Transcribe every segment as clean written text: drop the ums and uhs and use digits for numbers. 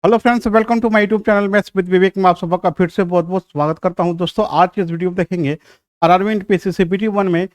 Hello friends, welcome to my YouTube channel maths with Vivek में आप सबका फिर से बहुत बहुत स्वागत करता हूं। दोस्तों, आज की इस वीडियो में देखेंगे आरआरबी एनटीपीसी सीपीटी 1 में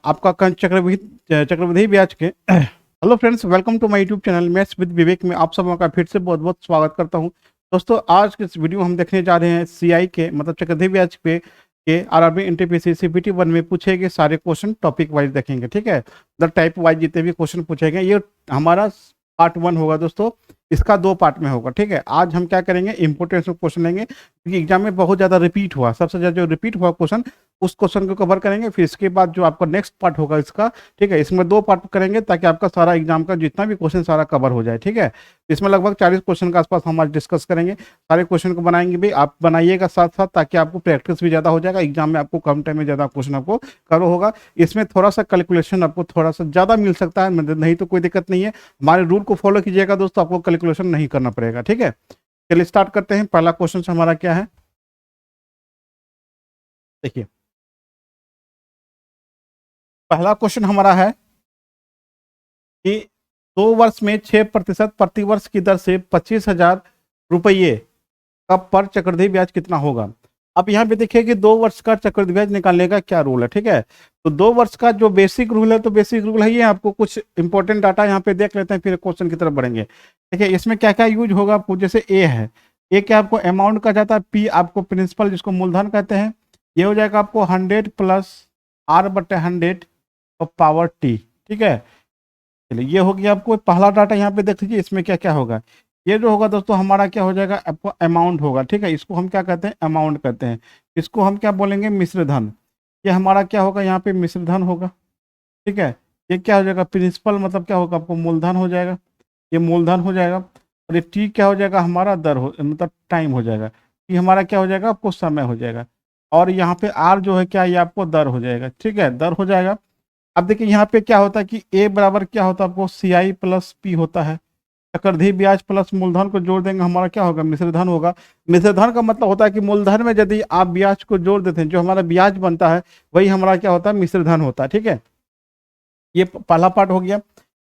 आपका चक्रवृद्धि ब्याज के hello friends, welcome to my YouTube channel maths with Vivek में आप सबका फिर से बहुत बहुत स्वागत करता हूं। दोस्तों, आज के इस वीडियो में हम देखने जा रहे हैं सीआई के मतलब चक्रवृद्धि ब्याज पे के आरआरबी एनटीपीसी सीपीटी 1 में पूछे गए सारे क्वेश्चन टॉपिक वाइज देखेंगे। ठीक है, द टाइप वाइज जितने भी क्वेश्चन पूछे गए ये हमारा पार्ट 1 होगा। दोस्तों, इसका 2 पार्ट में होगा। ठीक है, आज हम क्या करेंगे, इंपोर्टेंस ऑफ क्वेश्चन लेंगे क्योंकि एग्जाम में बहुत ज़्यादा रिपीट हुआ, सबसे ज़्यादा जो रिपीट हुआ क्वेश्चन उस क्वेश्चन को कवर करेंगे। फिर इसके बाद जो आपका नेक्स्ट पार्ट होगा इसका, ठीक है, इसमें 2 पार्ट करेंगे ताकि आपका सारा एग्जाम का जितना भी क्वेश्चन सारा कवर हो जाए। ठीक है, इसमें लगभग 40 क्वेश्चन के आसपास हम आज डिस्कस करेंगे। सारे क्वेश्चन को बनाएंगे भी, आप बनाइएगा साथ साथ ताकि आपको प्रैक्टिस भी ज़्यादा हो जाएगा, एग्जाम में आपको कम टाइम में ज़्यादा क्वेश्चन आपको कवर होगा। इसमें थोड़ा सा कैलकुलेशन आपको थोड़ा सा ज़्यादा मिल सकता है, नहीं तो कोई दिक्कत नहीं है। हमारे रूल को फॉलो कीजिएगा दोस्तों, आपको कैलकुलेशन नहीं करना पड़ेगा। ठीक है, चलिए स्टार्ट करते हैं। पहला क्वेश्चन हमारा क्या है, देखिए पहला क्वेश्चन हमारा है कि 2 वर्ष में 6% प्रतिवर्ष की दर से 25,000 रुपये का पर चक्रवृद्धि ब्याज कितना होगा। अब यहाँ पे देखिए कि 2 वर्ष का चक्रवृद्धि ब्याज निकालने का क्या रूल है। ठीक है, तो 2 वर्ष का जो बेसिक रूल है, तो बेसिक रूल है ये। आपको कुछ इंपॉर्टेंट डाटा यहाँ पे देख लेते हैं, फिर क्वेश्चन की तरफ बढ़ेंगे। ठीक है, इसमें क्या क्या यूज होगा आपको, जैसे ए है, ए क्या आपको अमाउंट का जाता है, पी आपको प्रिंसिपल जिसको मूलधन कहते हैं, ये हो जाएगा आपको 100 प्लस R/100 और पावर टी। ठीक है, चलिए ये हो गया आपको पहला डाटा। यहाँ पे देख लीजिए इसमें क्या क्या होगा। ये जो होगा दोस्तों हमारा क्या हो जाएगा, आपको अमाउंट होगा। ठीक है, इसको हम क्या कहते हैं, अमाउंट कहते हैं। इसको हम क्या बोलेंगे, मिश्र धन। ये हमारा क्या होगा, यहाँ पे मिश्र धन होगा। ठीक है, ये क्या हो जाएगा, प्रिंसिपल मतलब क्या होगा आपको, मूलधन हो जाएगा, ये मूलधन हो जाएगा। और ये टी क्या हो जाएगा, हमारा दर हो मतलब टाइम हो जाएगा। ये हमारा क्या हो जाएगा, आपको समय हो जाएगा। और यहाँ पे आर जो है क्या, ये आपको दर हो जाएगा। ठीक है, दर हो जाएगा। अब देखिए यहाँ पे क्या होता है कि ए बराबर क्या होता है आपको, सी आई प्लस पी होता है। चक्रवृद्धि ब्याज प्लस मूलधन को जोड़ देंगे, हमारा क्या होगा, मिश्रधन होगा। मिश्रधन का मतलब होता है कि मूलधन में यदि आप ब्याज को जोड़ देते हैं, जो हमारा ब्याज बनता है वही हमारा क्या होता है, मिश्रधन होता है। ठीक है, ये पहला पार्ट हो गया।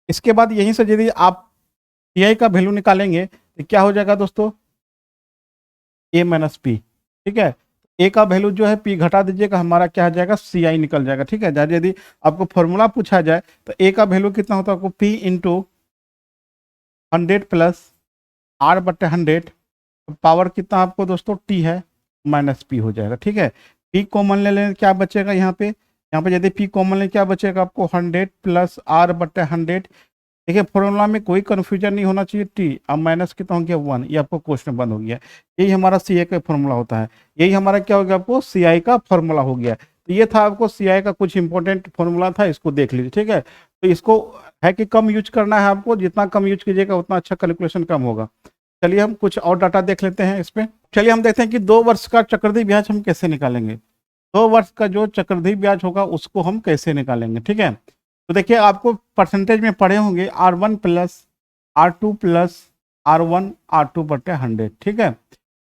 इसके बाद यहीं से यदि आप पी आई का वैल्यू निकालेंगे तो क्या हो जाएगा दोस्तों, ए माइनस पी। ठीक है, ए का वैल्यू जो है पी घटा दीजिएगा, हमारा क्या आ जाएगा, सी आई निकल जाएगा। ठीक है, यदि आपको फॉर्मूला पूछा जाए तो ए का वैल्यू कितना होता है आपको, P into 100 plus R/100, power कितना आपको दोस्तों, टी है, माइनस पी हो जाएगा। ठीक है, पी कॉमन ले लें, क्या बचेगा यहाँ पे, यदि पी कॉमन ले क्या बचेगा आपको, 100 प्लस R/100। देखिए फॉर्मूला में कोई कन्फ्यूजन नहीं होना चाहिए। टी अब माइनस कितना हो गया, 1, ये आपको क्वेश्चन बंद हो गया। यही हमारा सी आई का फॉर्मूला होता है, यही हमारा क्या हो गया, आपको सी आई का फॉर्मूला हो गया। तो ये था आपको सी आई का कुछ इंपॉर्टेंट फॉर्मूला था, इसको देख लीजिए। ठीक है, तो इसको है कि कम यूज करना है आपको, जितना कम यूज कीजिएगा उतना अच्छा कैलकुलेशन कम होगा। चलिए हम कुछ और डाटा देख लेते हैं इस पे। चलिए हम देखते हैं कि 2 वर्ष का चक्रवृद्धि ब्याज हम कैसे निकालेंगे। 2 वर्ष का जो चक्रवृद्धि ब्याज होगा उसको हम कैसे निकालेंगे। ठीक है, तो देखिए आपको परसेंटेज में पढ़े होंगे R1 plus R2 plus R1 R2/100। ठीक है,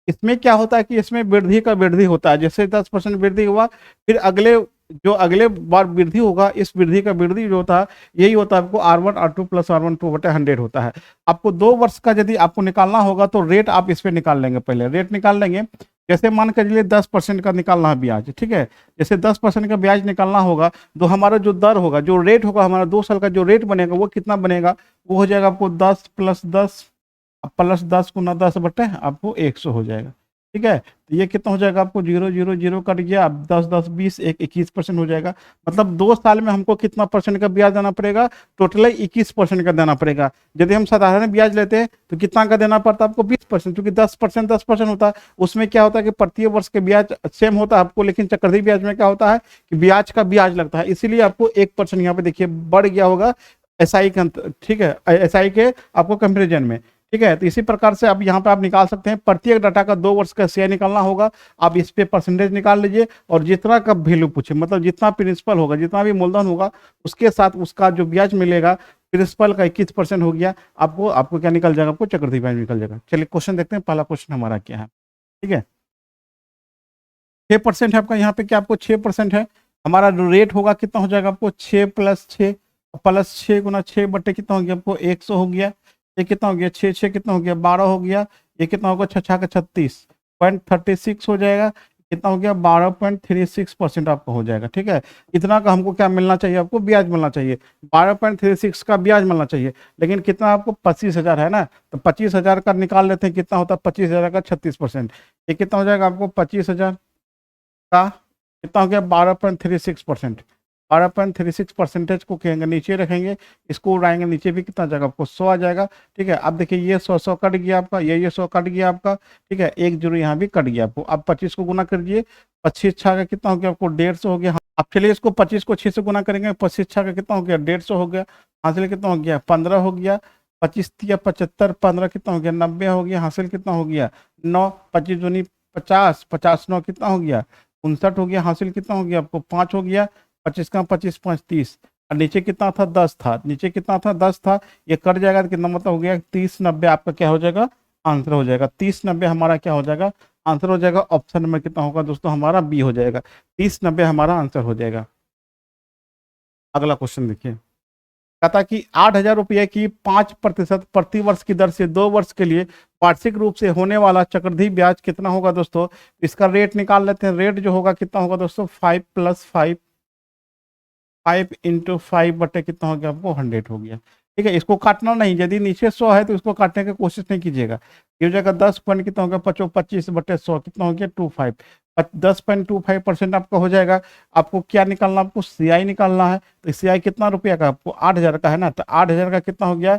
इसमें क्या होता है कि इसमें वृद्धि का वृद्धि होता है, जैसे 10% वृद्धि हुआ, फिर अगले बार वृद्धि होगा, इस वृद्धि का वृद्धि जो होता है यही होता है आपको R1 R2 प्लस R1 2/100 होता है। आपको 2 वर्ष का यदि आपको निकालना होगा तो रेट आप इस पे निकाल लेंगे, पहले रेट निकाल लेंगे। जैसे मान कर चलिए 10% का निकालना है ब्याज। ठीक है, जैसे 10% का ब्याज निकालना होगा तो हमारा जो दर होगा, जो रेट होगा, हमारा 2 साल का जो रेट बनेगा वो कितना बनेगा, वो हो जाएगा आपको 10 प्लस 10 प्लस 10 गुना 10 बटे आपको 100 हो जाएगा। ठीक है, तो ये कितना हो जाएगा आपको, 0 0 0 कट गया, अब 10 10 20 21% हो जाएगा। मतलब 2 साल में हमको कितना परसेंट का ब्याज देना पड़ेगा, टोटल 21% का देना पड़ेगा। यदि हम साधारण ब्याज लेते हैं तो कितना का देना पड़ता है आपको, 20%, क्योंकि 10% होता है। उसमें क्या होता है कि प्रति वर्ष के ब्याज सेम होता है आपको, लेकिन चक्रवृद्धि ब्याज में क्या होता है कि ब्याज का ब्याज लगता है, इसीलिए आपको 1% यहाँ पे देखिए बढ़ गया होगा एस आई के। ठीक है, एस आई के आपको कंपेरिजन में। ठीक है, तो इसी प्रकार से अब यहाँ पे आप निकाल सकते हैं, प्रत्येक डाटा का 2 वर्ष का शेयर निकालना होगा। आप इस पे परसेंटेज निकाल लीजिए और जितना का वैल्यू पूछे, मतलब जितना प्रिंसिपल होगा, जितना भी मूलधन होगा, उसके साथ उसका जो ब्याज मिलेगा, प्रिंसिपल का 21% हो गया, आपको क्या निकल जाएगा, आपको चक्रवृद्धि ब्याज निकल जाएगा। चलिए क्वेश्चन देखते हैं, पहला क्वेश्चन हमारा क्या है। ठीक है, 6% है आपका, यहाँ पे क्या आपको 6% है। हमारा जो रेट होगा कितना हो जाएगा आपको, 6 प्लस 6 प्लस 6 गुना 6 बटे कितना हो गया आपको, 100 हो गया। ये कितना हो गया, 6 कितना हो गया, 12 हो गया, ये कितना होगा, 6 का 36.36 हो जाएगा, कितना हो गया, 12.36% आपको हो जाएगा। ठीक है, इतना का हमको क्या मिलना चाहिए, आपको ब्याज मिलना चाहिए, 12.36 का ब्याज मिलना चाहिए, लेकिन कितना आपको 25,000 है ना, तो 25,000 का निकाल लेते हैं, कितना होता है 25,000 का 36%, ये कितना हो जाएगा आपको 25,000 का कितना हो गया, 12.36%। 12.36% को कहेंगे नीचे रखेंगे, इसको उड़ाएंगे नीचे भी कितना जाएगा आपको 100 आ जाएगा। ठीक है, अब देखिए ये 100 कट गया आपका, ये 100 कट गया आपका। ठीक है, एक जीरो यहाँ भी कट गया आपको। अब 25 को गुना करिए, 25 छः का कितना हो गया आपको 150 हो गया। अब चलिए इसको 25 को 6 से गुना करेंगे, 25 छः का कितना हो गया 150 हो गया। हासिल कितना हो गया 15 हो गया, 25 तिया 75, 15 कितना हो गया 90 हो गया। हासिल कितना हो गया 9, 25 दूनी 50, 50 9 कितना हो गया 59 हो गया। हासिल कितना हो गया आपको 5 हो गया, 25 का 25 5 30, और नीचे कितना था 10 था, नीचे कितना था 10 था, ये कट जाएगा तो कितना मतलब हो गया 30 90 आपका क्या हो जाएगा आंसर हो जाएगा। 30 90 हमारा क्या हो जाएगा आंसर हो जाएगा। ऑप्शन नंबर कितना होगा दोस्तों हमारा बी हो जाएगा, 30 90 हमारा आंसर हो जाएगा। अगला क्वेश्चन देखिए, कहता कि 8,000 रुपये की 5% प्रति वर्ष की दर से 2 वर्ष के लिए वार्षिक रूप से होने वाला चक्रवृद्धि ब्याज कितना होगा दोस्तों। इसका रेट निकाल लेते हैं। रेट जो होगा कितना होगा दोस्तों 5 + 5, 5 × 5 बटे कितना हो गया आपको 100 हो गया। ठीक है, इसको काटना नहीं, यदि नीचे 100 है तो इसको काटने की कोशिश नहीं कीजिएगा। ये हो जाएगा 10 पॉइंट कितना हो गया 25 बटे 100 कितना हो गया 25, 10.25% आपका हो जाएगा। आपको क्या निकालना, आपको सीआई निकालना है। तो सीआई कितना रुपया का आपको 8,000 का है ना, तो 8,000 का कितना हो गया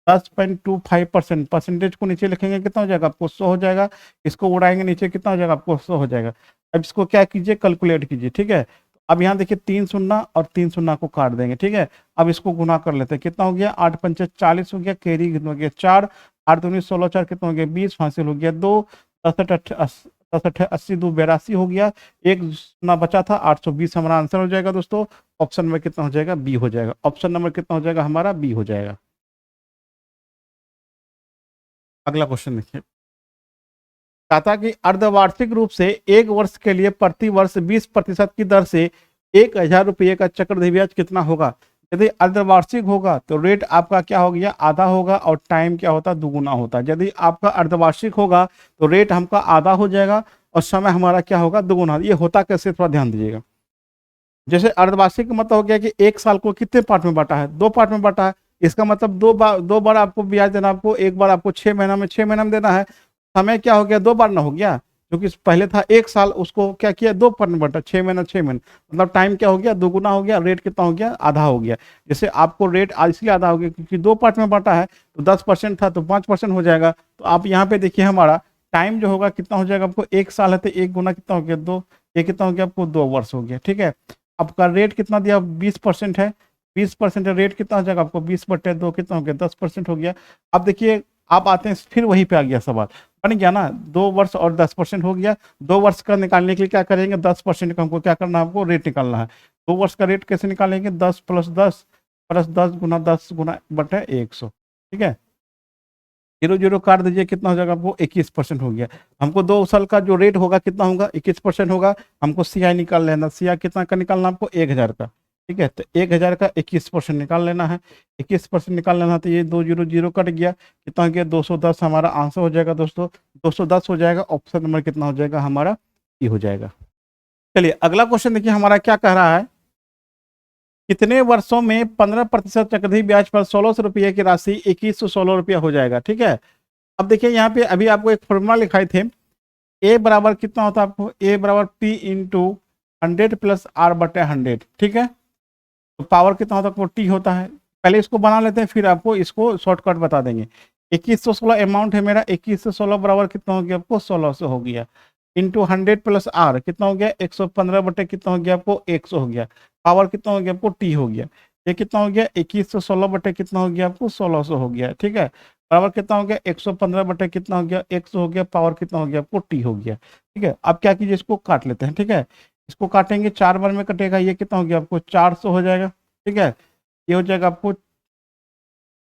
10.25%। परसेंटेज को नीचे लिखेंगे कितना हो जाएगा आपको 100 हो जाएगा। इसको उड़ाएंगे नीचे कितना हो जाएगा आपको 100 हो जाएगा। अब इसको क्या कीजिए कैलकुलेट कीजिए। ठीक है, अब यहाँ देखिए 3 शून्य और 3 शून्य को काट देंगे। ठीक है, अब इसको गुना कर लेते हैं, कितना हो गया 8 पंचे 40 हो गया, कैरी कितना हो गया 4, 8 दूनी 16, 4 कितना हो गया 20, हासिल हो गया 2, 10 80 2 82 हो गया, एक शून्य बचा था 820 हमारा आंसर हो जाएगा दोस्तों। ऑप्शन नंबर कितना हो जाएगा बी हो जाएगा। ऑप्शन नंबर कितना हो जाएगा हमारा बी हो जाएगा। अगला क्वेश्चन देखिए, कहता कि अर्धवार्षिक रूप से 1 वर्ष के लिए प्रति वर्ष 20% की दर से 1,000 रुपये का चक्रवृद्धि ब्याज कितना होगा। यदि अर्धवार्षिक होगा तो रेट आपका क्या हो गया आधा होगा, और टाइम क्या होता दुगुना होता। यदि आपका अर्धवार्षिक होगा तो रेट हमका आधा हो जाएगा और समय हमारा क्या होगा दुगुना। ये होता कैसे थोड़ा ध्यान दीजिएगा। जैसे अर्धवार्षिक का मतलब हो गया कि एक साल को कितने पार्ट में बांटा है, 2 पार्ट में बांटा है। इसका मतलब 2 बार आपको ब्याज देना, आपको एक बार आपको 6 महीना में देना है। समय क्या हो गया 2 बार ना हो गया, क्योंकि पहले था 1 साल, उसको क्या किया 2 पार्ट में बांटा, 6 महीना 6 महीना, मतलब टाइम क्या हो गया दोगुना हो गया, रेट कितना हो गया आधा हो गया। जैसे आपको रेट इसलिए आधा हो गया क्योंकि 2 पार्ट में बांटा है, तो 10% था तो 5% हो जाएगा। तो आप यहाँ पे देखिए हमारा टाइम जो होगा कितना हो जाएगा आपको 1 साल है तो 1 गुना कितना हो गया 2, ये कितना हो गया आपको 2 वर्ष हो गया। ठीक है, आपका रेट कितना दिया 20% है, 20% रेट कितना हो जाएगा आपको 20/2 कितना हो गया 10% हो गया। अब देखिए आप आते हैं फिर वहीं पे आ गया सवाल, बन गया ना 2 वर्ष और 10% हो गया। 2 वर्ष का निकालने के लिए क्या करेंगे 10% का हमको क्या करना है आपको रेट निकालना है। 2 वर्ष का रेट कैसे निकालेंगे 10 + 10 + 10 गुना 10 गुना बटे 100। ठीक है, 0 0 काट दीजिए कितना हो जाएगा आपको 21% हो गया। हमको 2 साल का जो रेट होगा कितना होगा 21% होगा। हमको सीआई निकाल लेना, सीआई कितना का निकालना आपको 1,000 का। ठीक है, तो 1,000 का 21% निकाल लेना है। 21% निकाल लेना, तो ये 2 0 0 कट गया, कितना हो गया 210 हमारा आंसर हो जाएगा दोस्तों। 210 हो जाएगा। ऑप्शन नंबर कितना हो जाएगा हमारा ई हो जाएगा। चलिए अगला क्वेश्चन देखिए हमारा क्या कह रहा है, कितने वर्षों में 15% चक्रवृद्धि ब्याज पर 1,600 रुपये की राशि 2,116 रुपया हो जाएगा। ठीक है, अब देखिए यहाँ पे अभी आपको एक फॉर्मूला लिखाए थे, ए बराबर कितना होता है आपको, ए बराबर पी इंटू 100 + r/100। ठीक है, तो पावर कितना होता है आपको टी होता है। पहले इसको बना लेते हैं फिर आपको इसको शॉर्टकट बता देंगे। 2,116 अमाउंट है मेरा, 2,116 बराबर कितना हो गया आपको 1,600 हो गया, इंटू 100 + r कितना हो गया 115 बटे कितना हो गया आपको 100 हो गया। पावर कितना हो गया आपको टी हो गया। ये कितना हो गया 2,116 बटे कितना हो गया आपको 1,600 हो गया। ठीक है, पावर कितना हो गया 115 बटे कितना हो गया 100 हो गया। पावर कितना हो गया आपको टी हो गया। ठीक है, अब क्या कीजिए इसको काट लेते हैं। ठीक है, इसको काटेंगे 4 बार में कटेगा, ये कितना हो गया आपको 400 हो जाएगा। ठीक है, ये हो जाएगा आपको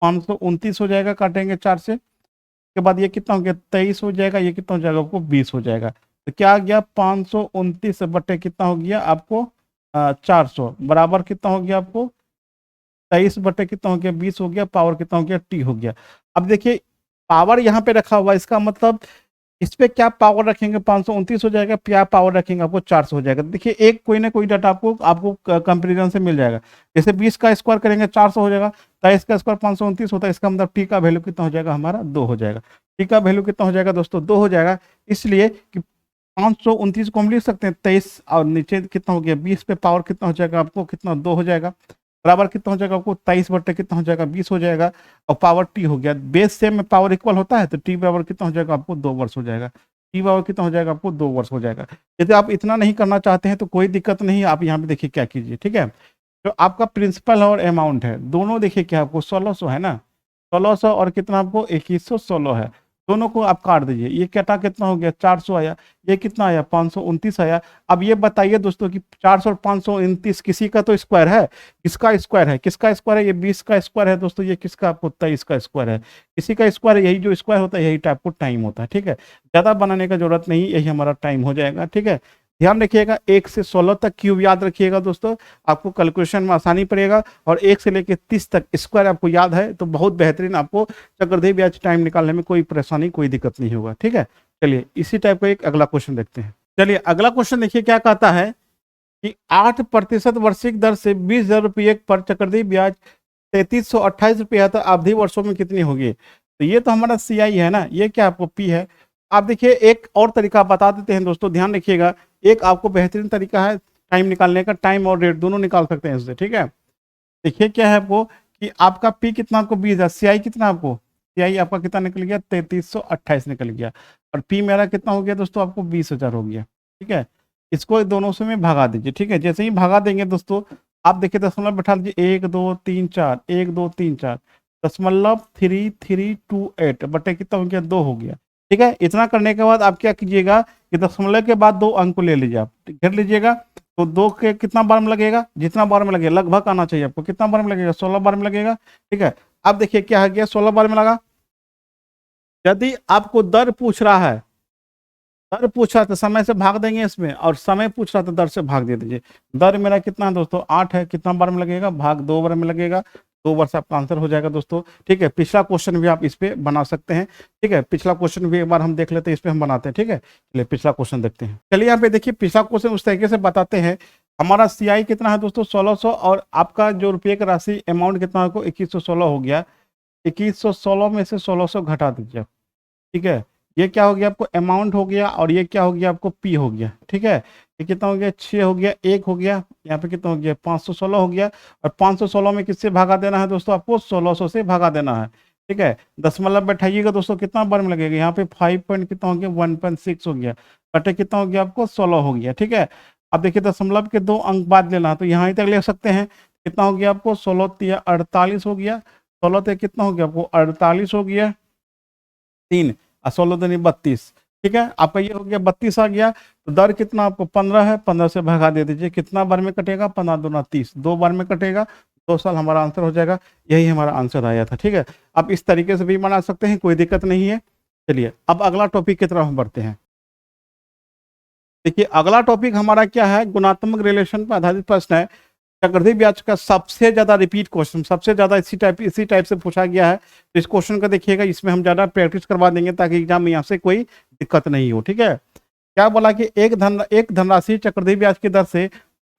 529 हो जाएगा, काटेंगे 4 से, के बाद ये कितना हो गया 23 हो जाएगा, ये कितना हो जाएगा आपको 20 हो जाएगा। तो क्या आ गया 529 बटे कितना हो गया आपको 400 बराबर कितना हो गया आपको 23 बटे कितना हो गया 20 हो गया, पावर कितना हो गया टी हो गया। अब देखिए पावर यहाँ पे रखा हुआ है, इसका मतलब इस पे क्या पावर रखेंगे 529 हो जाएगा, क्या पावर रखेंगे आपको 400 हो जाएगा। देखिए एक कोई ना कोई डाटा आपको आपको कंपेरिजन से मिल जाएगा। जैसे 20 का स्क्वायर करेंगे 400 हो जाएगा, 23 का स्क्वायर 529 होता है, इसका मतलब टी का वैल्यू कितना हो जाएगा हमारा 2 हो जाएगा। टी का वैल्यू कितना हो जाएगा दोस्तों 2 हो जाएगा, इसलिए कि 529 को हम लिख सकते हैं 23 और नीचे कितना हो गया 20 पे पावर कितना हो जाएगा आपको कितना 2 हो जाएगा, बराबर कितना हो जाएगा आपको 23 बटे कितना हो जाएगा 20 हो जाएगा, और पावर टी हो गया। बेस सेम में पावर इक्वल होता है तो टी पावर कितना हो जाएगा आपको 2 वर्ष हो जाएगा। टी पावर कितना हो जाएगा आपको 2 वर्ष हो जाएगा। यदि आप इतना नहीं करना चाहते हैं तो कोई दिक्कत नहीं, आप यहाँ पे देखिए क्या कीजिए, ठीक है। तो आपका प्रिंसिपल और अमाउंट है दोनों, देखिए क्या आपको 1600 है ना, 1600 और कितना आपको 2116 है, दोनों को आप काट दीजिए। ये कटा कितना हो गया 400 आया, ये कितना आया 529 आया। अब ये बताइए दोस्तों कि 400 और 529 किसी का तो स्क्वायर है, किसका स्क्वायर है, किसका स्क्वायर है, ये 20 का स्क्वायर है दोस्तों, ये किसका आपको 23 का स्क्वायर है, किसी का स्क्वायर है। यही जो स्क्वायर होता है यही टाइप को टाइम होता है, ठीक है। ज्यादा बनाने का जरूरत नहीं, यही हमारा टाइम हो जाएगा, ठीक है। ध्यान रखिएगा 1 से 16 तक क्यूब याद रखिएगा दोस्तों, आपको कैलकुलेशन में आसानी पड़ेगा। और 1 से लेकर 30 तक स्क्वायर आपको याद है तो बहुत बेहतरीन, आपको चक्रवृद्धि ब्याज टाइम निकालने में कोई परेशानी कोई दिक्कत नहीं होगा, ठीक है। चलिए इसी टाइप का एक अगला क्वेश्चन देखते हैं। चलिए अगला क्वेश्चन देखिए क्या कहता है कि 8% वार्षिक दर से 20,000 रुपये पर चक्रवृद्धि ब्याज 3328 रुपया था, अवधि वर्षों में कितनी होगी। तो ये तो हमारा सी आई है ना, ये क्या आपको पी है। आप देखिए एक और तरीका बता देते हैं दोस्तों, ध्यान रखिएगा। एक आपको बेहतरीन तरीका है टाइम निकालने का, टाइम और रेट दोनों निकाल सकते हैं इससे, ठीक है। देखिए क्या है आपको कि आपका पी कितना आपको 20 है, सी आई कितना आपको, सी आई आपका कितना निकल गया 3328 निकल गया, और पी मेरा कितना हो गया दोस्तों आपको 20,000 हो गया, ठीक है। इसको दोनों से में भगा दीजिए, ठीक है। जैसे ही भगा देंगे दोस्तों आप देखिए दशमलव बैठा दीजिए 1 2 3 4 1 2 3 4 दशमलव 3328 बटे कितना हो गया 2 हो गया, ठीक है। इतना करने के बाद आप क्या कीजिएगा कि दशमलव के बाद 2 अंक को ले लीजिए, आप घेर लीजिएगा। तो 2 के कितना बार में लगेगा, जितना बार में लगेगा लगभग आना चाहिए आपको, कितना बार में लगेगा 16 बार में लगेगा, ठीक है। अब देखिए क्या है गया 16 बार में लगा। यदि आपको दर पूछ रहा है, दर पूछ रहा तो समय से भाग देंगे इसमें, और समय पूछ रहा तो दर से भाग दे दीजिए। दर मेरा कितना है दोस्तों 8 है, कितना बार में लगेगा भाग 2 बार में लगेगा, 2 बार से आपका आंसर हो जाएगा दोस्तों, ठीक है। पिछला क्वेश्चन भी आप इस पे बना सकते हैं, ठीक है। पिछला क्वेश्चन भी एक बार हम देख लेते हैं, इस पे हम बनाते हैं, ठीक है। चलिए पिछला क्वेश्चन देखते हैं। चलिए यहाँ पे देखिए पिछला क्वेश्चन उस तरीके से बताते हैं। हमारा सी आई कितना है दोस्तों 1600, और आपका जो रुपये का राशि अमाउंट कितना आपको 2116 हो गया। 2116 में से 1600 घटा दीजिए, ठीक है। ये क्या हो गया आपको अमाउंट हो गया, और ये क्या हो गया आपको पी हो गया, ठीक है। ये कितना हो गया 6 हो गया, 1 हो गया, यहाँ पे कितना हो गया 516 हो गया, और 516 में किससे भागा देना है दोस्तों आपको 1600 से भागा देना है, ठीक है। दशमलव बैठाइएगा दोस्तों कितना बार में लगेगा, यहाँ पे 5 पॉइंट कितना हो गया 1.6 हो गया, बटे कितना हो गया आपको 16 हो गया, ठीक है। अब देखिए दशमलव के 2 अंक बाद लेना है तो यहाँ तक ले सकते हैं, कितना हो गया आपको 16 48 हो गया, 16 तक कितना हो गया आपको 48 हो गया, 3 और 16 दूनी 32, ठीक है। आपका ये हो गया 32 आ गया। तो दर कितना आपको 15 है, 15 से भगा दे दीजिए, कितना बार में कटेगा 15 दूना 30, 2 बार में कटेगा, 2 साल हमारा आंसर हो जाएगा। यही हमारा आंसर आया था, ठीक है। आप इस तरीके से भी बना सकते हैं, कोई दिक्कत नहीं है। चलिए अब अगला टॉपिक की तरफ हम बढ़ते हैं। देखिए अगला टॉपिक हमारा क्या है, गुणात्मक रिलेशन पर आधारित प्रश्न है। चक्रवृद्धि ब्याज का सबसे ज्यादा रिपीट क्वेश्चन, सबसे ज्यादा इसी टाइप से पूछा गया है। तो इस क्वेश्चन का देखिएगा, इसमें हम ज्यादा प्रैक्टिस करवा देंगे ताकि एग्जाम में यहाँ से कोई दिक्कत नहीं हो, ठीक है। क्या बोला कि एक धनराशि चक्रवृद्धि ब्याज की दर से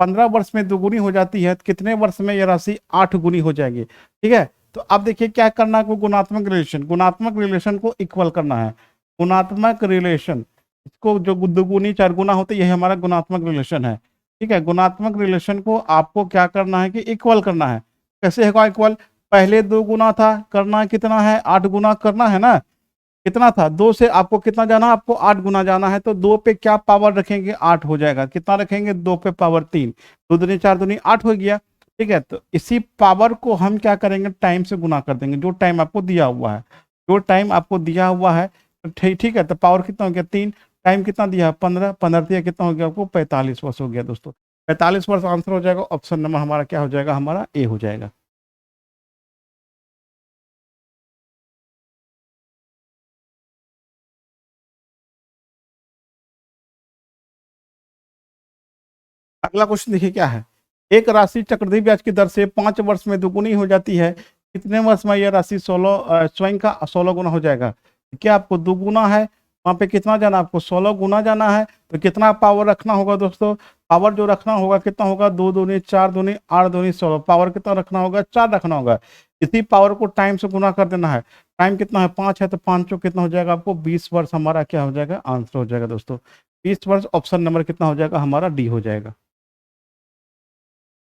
15 वर्ष में दोगुनी हो जाती है, तो कितने वर्ष में यह राशि 8 गुनी हो जाएगी, ठीक है। तो अब देखिए क्या करना है, गुणात्मक रिलेशन को इक्वल करना है। गुणात्मक रिलेशन इसको जो दुगुनी 4 गुना होते यही हमारा गुणात्मक रिलेशन है, ठीक है। गुणात्मक रिलेशन को आपको क्या करना है कि इक्वल करना है। कैसे होगा इक्वल, पहले 2 गुना था, करना कितना है 8 गुना करना है ना। कितना था 2 से आपको कितना जाना, आपको 8 गुना जाना है। तो 2 पे क्या पावर रखेंगे 8 हो जाएगा, कितना रखेंगे 2 पे पावर 3, 2 दूनी 4 दूनी 8 हो गया, ठीक है। तो इसी पावर को हम क्या करेंगे टाइम से गुना कर देंगे, जो टाइम आपको दिया हुआ है, जो टाइम आपको दिया हुआ है। तो ठीक है, तो पावर कितना हो गया 3, टाइम कितना दिया 15, 15 दिया कितना हो गया आपको 45 वर्ष हो गया दोस्तों। 45 वर्ष आंसर हो जाएगा, ऑप्शन नंबर हमारा क्या हो जाएगा, हमारा ए हो जाएगा। अगला क्वेश्चन देखिए क्या है, एक राशि चक्रवृद्धि ब्याज की दर से 5 वर्ष में दुगुनी हो जाती है, कितने वर्ष में यह राशि 16 स्वयं का 16 गुना हो जाएगा? क्या आपको दुगुना है, वहाँ पे कितना जाना, आपको 16 गुना जाना है, तो कितना पावर रखना होगा दोस्तों? पावर जो रखना होगा कितना होगा, 2 दूनी 4 दूनी 8 दूनी 16, पावर कितना रखना होगा, 4 रखना होगा। इसी पावर को टाइम से गुना कर देना है। टाइम कितना है, 5 है, तो 5 चौक कितना हो जाएगा आपको, 20 वर्ष हमारा क्या हो जाएगा, आंसर हो जाएगा दोस्तों 20 वर्ष। ऑप्शन नंबर कितना हो जाएगा हमारा, डी हो जाएगा।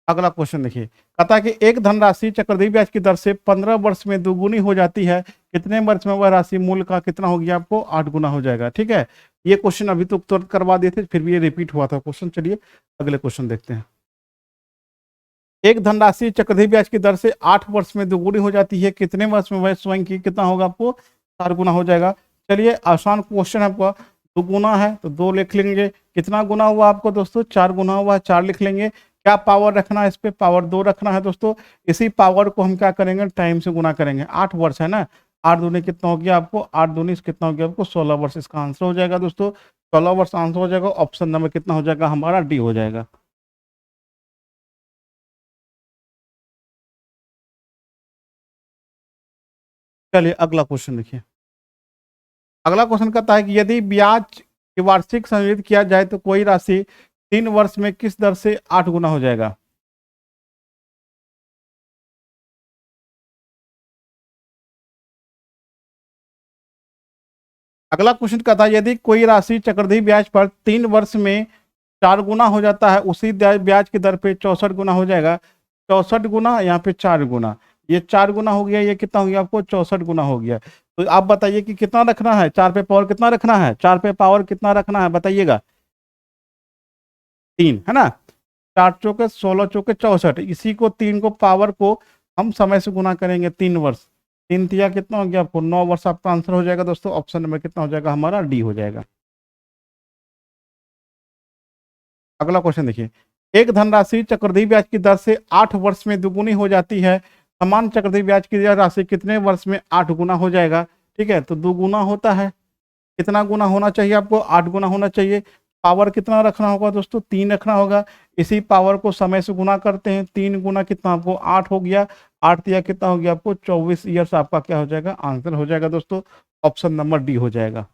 अगला क्वेश्चन देखिए, कहता है कि एक धनराशि चक्रवृद्धि ब्याज की दर से 15 वर्ष में दुगुनी हो जाती है, कितने वर्ष में वह राशि मूल्य का कितना हो गया आपको, 8 गुना हो जाएगा। ठीक है, ये क्वेश्चन अभी तो तुरंत करवा दिए थे, फिर भी ये रिपीट हुआ था क्वेश्चन। चलिए अगले क्वेश्चन देखते हैं। एक धनराशि चक्रवृद्धि ब्याज की दर से 8 वर्ष में दुगुनी हो जाती है, कितने वर्ष में वह स्वयं की कितना होगा आपको, 4 गुना हो जाएगा। चलिए आसान क्वेश्चन आपका, दुगुना है तो 2 लिख लेंगे, कितना गुना हुआ आपको दोस्तों, 4 गुना हुआ, 4 लिख लेंगे। क्या पावर रखना है, इस पे पावर 2 रखना है दोस्तों। इसी पावर को हम क्या करेंगे, टाइम से गुना करेंगे। 8 वर्ष है ना, 8 दूनी कितना हो गया आपको, 8 दूनी कितना हो गया आपको, 16 वर्ष इसका आंसर हो जाएगा दोस्तों। 16 वर्ष आंसर हो जाएगा। ऑप्शन नंबर कितना हो जाएगा हमारा, डी हो जाएगा। चलिए अगला क्वेश्चन देखिए। अगला क्वेश्चन कहता है कि यदि ब्याज की वार्षिक संयोजित किया जाए तो कोई राशि 3 वर्ष में किस दर से 8 गुना हो जाएगा। अगला क्वेश्चन कहता है यदि कोई राशि चक्रवृद्धि ब्याज पर 3 वर्ष में 4 गुना हो जाता है, उसी ब्याज की दर पे 64 गुना हो जाएगा। 64 गुना, यहाँ पे 4 गुना, ये 4 गुना हो गया, ये कितना हो गया आपको, 64 गुना हो गया। तो आप बताइए कि कितना रखना है, 4 पे पावर कितना रखना है, 4 पे पावर कितना रखना है बताइएगा, 3 है ना। 4 चौके 16 चौके 64, इसी को 3 को पावर को हम समय से गुना करेंगे, 3 वर्ष, 3 तिया कितना हो गया आपको, 9 वर्ष आपका आंसर हो जाएगा दोस्तों। ऑप्शन नंबर कितना हो जाएगा हमारा, डी हो जाएगा। अगला क्वेश्चन देखिए, एक धनराशि चक्रवृद्धि ब्याज की दर से 8 वर्ष में दुगुनी हो जाती है, समान चक्रवृद्धि ब्याज की राशि कितने वर्ष में 8 गुना हो जाएगा। ठीक है, तो दुगुना होता है, कितना गुना होना चाहिए आपको, 8 गुना होना चाहिए। पावर कितना रखना होगा दोस्तों, 3 रखना होगा। इसी पावर को समय से गुना करते हैं, 3 गुना कितना आपको 8 हो गया, 8 दिया कितना हो गया आपको 24 ईयर्स आपका क्या हो जाएगा, आंसर हो जाएगा दोस्तों। ऑप्शन नंबर डी हो जाएगा।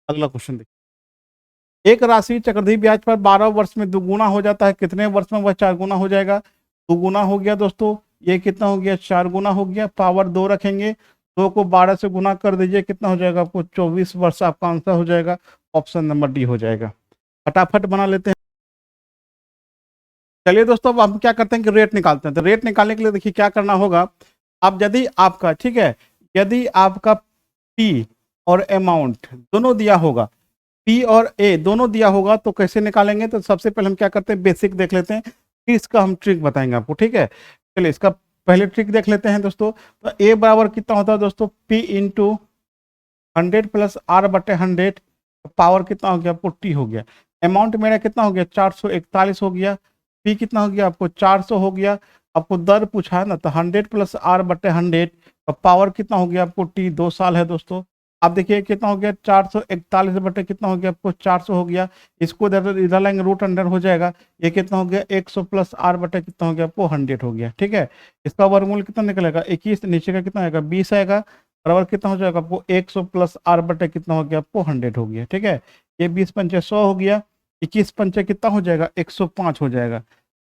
अगला क्वेश्चन देखिए, एक राशि चक्रवृद्धि ब्याज पर 12 वर्ष में दुगुना हो जाता है, कितने वर्ष में वह 4 गुना हो जाएगा। दुगुना हो गया दोस्तों, ये कितना हो गया, 4 गुना हो गया। पावर 2 रखेंगे, 2 को 12 से गुना कर दीजिए, कितना हो जाएगा आपको, 24 वर्ष आपका आंसर हो जाएगा। ऑप्शन नंबर डी हो जाएगा। फटाफट बना लेते हैं। चलिए दोस्तों, अब हम क्या करते हैं कि रेट निकालते हैं। तो रेट निकालने के लिए देखिए क्या करना होगा। अब यदि आपका, ठीक है, यदि आपका पी और अमाउंट दोनों दिया होगा, पी और ए दोनों दिया होगा, तो कैसे निकालेंगे। तो सबसे पहले हम क्या करते हैं, बेसिक देख लेते हैं, फिर इसका हम ट्रिक बताएंगे आपको। ठीक है, चलिए इसका पहले ट्रिक देख लेते हैं दोस्तों। तो ए बराबर कितना होता है दोस्तों, पी इंटू 100 प्लस आर बटे 100, पावर कितना हो गया आपको, टी हो गया। अमाउंट मेरा कितना हो गया, 441 हो गया। पी कितना हो गया आपको, 400 हो गया। आपको दर पूछा है ना, तो 100 प्लस आर बटे 100, पावर कितना हो गया आपको, टी 2 साल है दोस्तों। आप देखिए कितना हो गया, 441 बटे कितना हो गया आपको, 400 हो गया। इसको इधर लाएंगे, रूट अंडर हो जाएगा। ये कितना हो गया, 100 प्लस आर बटे कितना हो गया आपको, 100 हो गया। ठीक है, इसका वर्गमूल कितना निकलेगा, 21, नीचे का कितना आएगा, 20 आएगा। बराबर कितना हो जाएगा आपको, 100 प्लस आर बटे कितना हो गया आपको, 100 हो गया। ठीक है, ये 20 पंचे 100 हो गया, 21 पंचे कितना हो जाएगा, 105 हो जाएगा।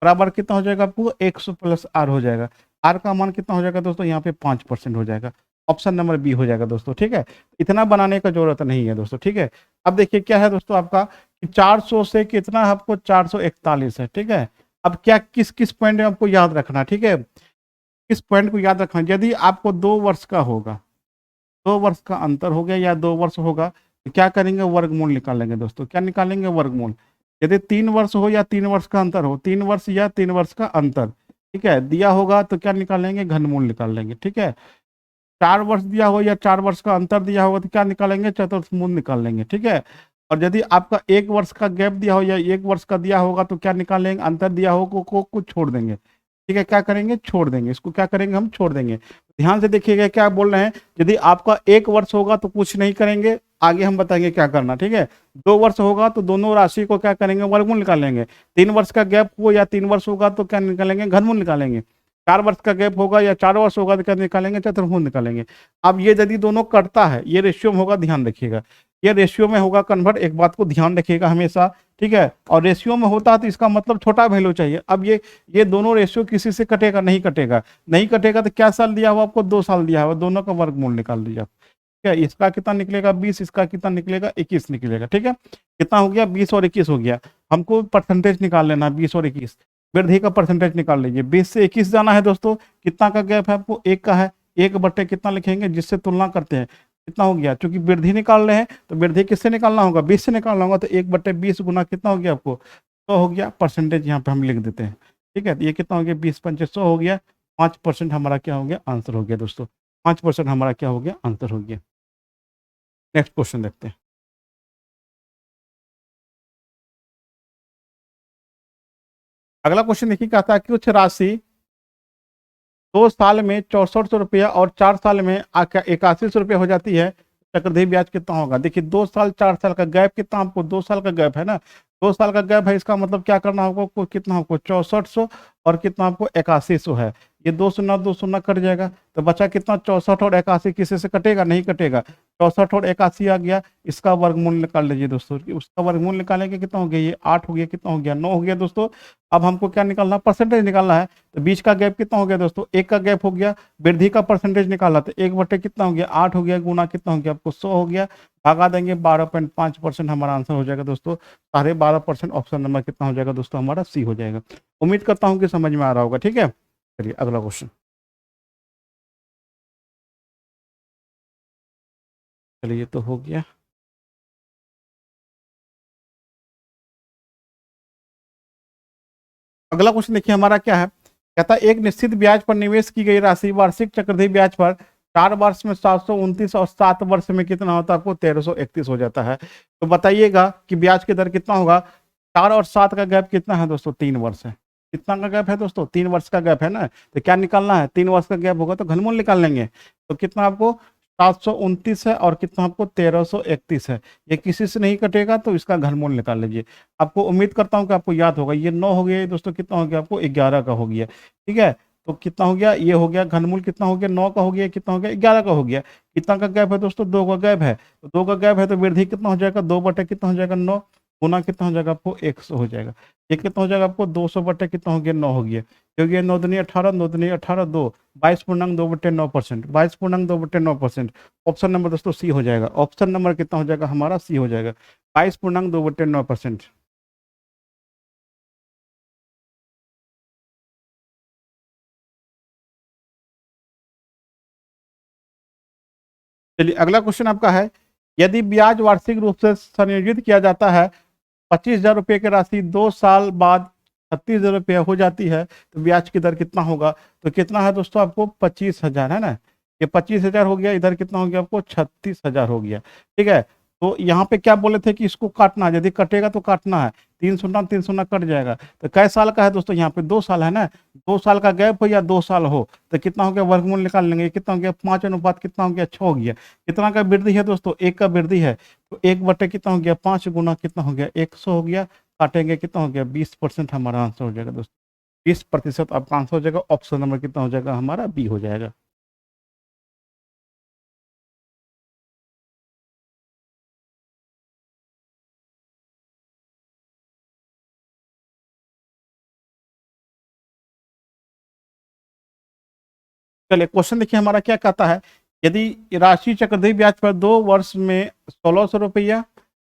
बराबर कितना हो जाएगा आपको, 100 प्लस आर हो जाएगा। आर का मान कितना हो जाएगा दोस्तों, यहाँ पे 5% हो जाएगा। ऑप्शन नंबर बी हो जाएगा दोस्तों। ठीक है, इतना बनाने का जरूरत नहीं है दोस्तों। ठीक है, अब देखिए क्या है दोस्तों आपका, 400 से कितना है आपको, 441 है। ठीक है, अब क्या किस किस पॉइंट में आपको याद रखना। ठीक है, किस पॉइंट को याद रखना, यदि आपको 2 वर्ष का होगा, 2 वर्ष का अंतर हो गया या 2 वर्ष होगा, तो क्या करेंगे, वर्गमूल निकालेंगे दोस्तों। क्या निकालेंगे, वर्गमूल। यदि 3 वर्ष हो या 3 वर्ष का अंतर हो, 3 वर्ष या 3 वर्ष का अंतर, ठीक है, दिया होगा तो क्या निकालेंगे, घनमूल निकाल लेंगे। ठीक है, 4 वर्ष दिया हो या 4 वर्ष का अंतर दिया होगा तो क्या निकालेंगे, चतुर्थमूल निकाल लेंगे। ठीक है, और यदि आपका 1 वर्ष का गैप दिया हो या 1 वर्ष का दिया होगा तो क्या निकालेंगे, अंतर दिया हो को कुछ छोड़ देंगे। ठीक है, क्या करेंगे, छोड़ देंगे, इसको क्या करेंगे, हम छोड़ देंगे। ध्यान से देखिएगा क्या बोल रहे हैं। यदि आपका 1 वर्ष होगा तो कुछ नहीं करेंगे, आगे हम बताएंगे क्या करना, ठीक है। 2 वर्ष होगा तो दोनों राशि को क्या करेंगे, वर्गमूल निकालेंगे। 3 वर्ष का गैप हो या 3 वर्ष होगा तो क्या निकालेंगे, घनमूल निकालेंगे। 4 वर्ष का गैप होगा या 4 वर्ष होगा तो क्या निकालेंगे, चतुर्भुज निकालेंगे। अब ये यदि दोनों कटता है, ये रेशियो में होगा, ध्यान रखिएगा, ये रेशियो में होगा कन्वर्ट, एक बात को ध्यान रखिएगा हमेशा, ठीक है। और रेशियो में होता है तो इसका मतलब छोटा वैल्यू चाहिए। अब ये दोनों रेशियो किसी से कटेगा, नहीं कटेगा, नहीं कटेगा तो क्या साल दिया हुआ आपको, 2 साल दिया हुआ, दोनों का वर्गमूल निकाल दीजिए। ठीक है, इसका कितना निकलेगा 20, इसका कितना निकलेगा 21 निकलेगा, ठीक है। कितना हो गया, 20 और 21 हो गया। हमको परसेंटेज निकाल लेना, 20 और 21, वृद्धि का परसेंटेज निकाल लीजिए। 20 से 21 जाना है दोस्तों, कितना का गैप है आपको, 1 का है। 1 बटे कितना लिखेंगे, जिससे तुलना करते हैं कितना हो गया, क्योंकि वृद्धि निकाल रहे हैं तो वृद्धि किससे निकालना होगा, 20 से निकालना होगा। तो 1 बटे 20 गुना कितना हो गया आपको, 100 हो गया। परसेंटेज यहाँ पे हम लिख देते हैं, ठीक है। तो ये कितना हो गया, 20 पंचे 100 हो गया। 5% हमारा क्या हो गया, आंसर हो गया दोस्तों। 5% हमारा क्या हो गया, आंसर हो गया। नेक्स्ट क्वेश्चन देखते हैं। अगला क्वेश्चन देखिए, कहता है कि कुछ राशि 2 साल में 6400 रुपया और 4 साल में 8100 रुपया हो जाती है, चक्रवृद्धि ब्याज कितना होगा। देखिए 2 साल 4 साल का गैप कितना, आपको 2 साल का गैप है ना, 2 साल का गैप है, इसका मतलब क्या करना होगा आपको, कितना आपको 6400 और कितना आपको 8100 है। ये 2 शून्य कट जाएगा तो बचा कितना, 64 और 81, किसी से कटेगा, नहीं कटेगा। 64 और 81 आ गया, इसका वर्गमूल निकाल लीजिए दोस्तों। उसका वर्गमूल निकालेंगे कितना हो गया, ये 8 हो गया, कितना हो गया 9 हो गया दोस्तों। अब हमको क्या निकालना, परसेंटेज निकालना है। तो बीच का गैप कितना हो गया दोस्तों, 1 का गैप हो गया। वृद्धि का परसेंटेज निकाला तो 1 बटे कितना हो गया, 8 हो गया, गुना कितना हो गया आपको 100 हो गया, भागा देंगे 12.5%, हमारा आंसर हो जाएगा दोस्तों 12.5%। ऑप्शन नंबर कितना हो जाएगा दोस्तों, हमारा सी हो जाएगा। उम्मीद करता हूँ कि समझ में आ रहा होगा, ठीक है। चलिए अगला क्वेश्चन। चलिए ये तो हो गया। अगला क्वेश्चन देखिए हमारा क्या है, कहता है एक निश्चित ब्याज पर निवेश की गई राशि वार्षिक चक्रवृद्धि ब्याज पर 4 वर्ष में 729 और 7 वर्ष में कितना होता है आपको 1331 हो जाता है। तो बताइएगा कि ब्याज की दर कितना होगा। 4 और 7 का गैप कितना है दोस्तों, 3 वर्ष है। कितना का गैप है दोस्तों, 3 वर्ष का गैप है ना। तो क्या निकालना है, 3 वर्ष का गैप होगा तो घनमूल निकाल लेंगे। तो कितना आपको 729 है और कितना आपको 1331 है। ये किसी से नहीं कटेगा तो इसका घनमूल निकाल लीजिए। आपको उम्मीद करता हूँ कि आपको याद होगा। ये 9 हो गया दोस्तों, कितना हो गया आपको 11 का हो गया, ठीक है। तो कितना हो गया, ये हो गया घनमूल कितना हो गया 9 का हो गया, कितना हो गया 11 का हो गया। कितना का गैप है दोस्तों, 2 का गैप है। तो 2 का गैप है तो वृद्धि कितना हो जाएगा, 2 बटे कितना हो जाएगा 9, गुना कितना हो जाएगा आपको 100 हो जाएगा। ये कितना हो जाएगा आपको 200 बटे कितना हो गया 9 हो गया, क्योंकि 9 दूनी 18, 9 दूनी 18, 2 22.2/9%, 22.2/9%। ऑप्शन नंबर दोस्तों सी हो जाएगा। ऑप्शन नंबर कितना हो जाएगा हमारा, सी हो जाएगा 22.2/9%। चलिए अगला क्वेश्चन आपका है, यदि ब्याज वार्षिक रूप से संयोजित किया जाता है 25,000 रुपये की राशि 2 साल बाद 36,000 रुपये हो जाती है तो ब्याज की दर कितना होगा। तो कितना है दोस्तों आपको 25,000 है ना, ये 25,000 हो गया, इधर कितना हो गया आपको 36,000 हो गया, ठीक है। तो यहाँ पे क्या बोले थे कि इसको काटना है, यदि कटेगा तो काटना है, 3 शून्य कट जाएगा। तो कै साल का है दोस्तों, यहाँ पे 2 साल है ना, 2 साल का गैप हो या 2 साल हो तो कितना हो गया, वर्गमूल निकाल लेंगे। कितना हो गया 5 अनुपात कितना हो गया 6 हो गया। कितना का वृद्धि है दोस्तों, 1 का वृद्धि है तो 1 बटे कितना हो गया 5 गुना कितना हो गया 100 हो गया। काटेंगे कितना हो गया 20%, हमारा आंसर हो जाएगा दोस्तों 20% आपका आंसर हो जाएगा। ऑप्शन नंबर कितना हो जाएगा हमारा, बी हो जाएगा। चलिए क्वेश्चन देखिए हमारा क्या कहता है, यदि राशि चक्रवृद्धि ब्याज पर 2 वर्ष में 1600 रुपया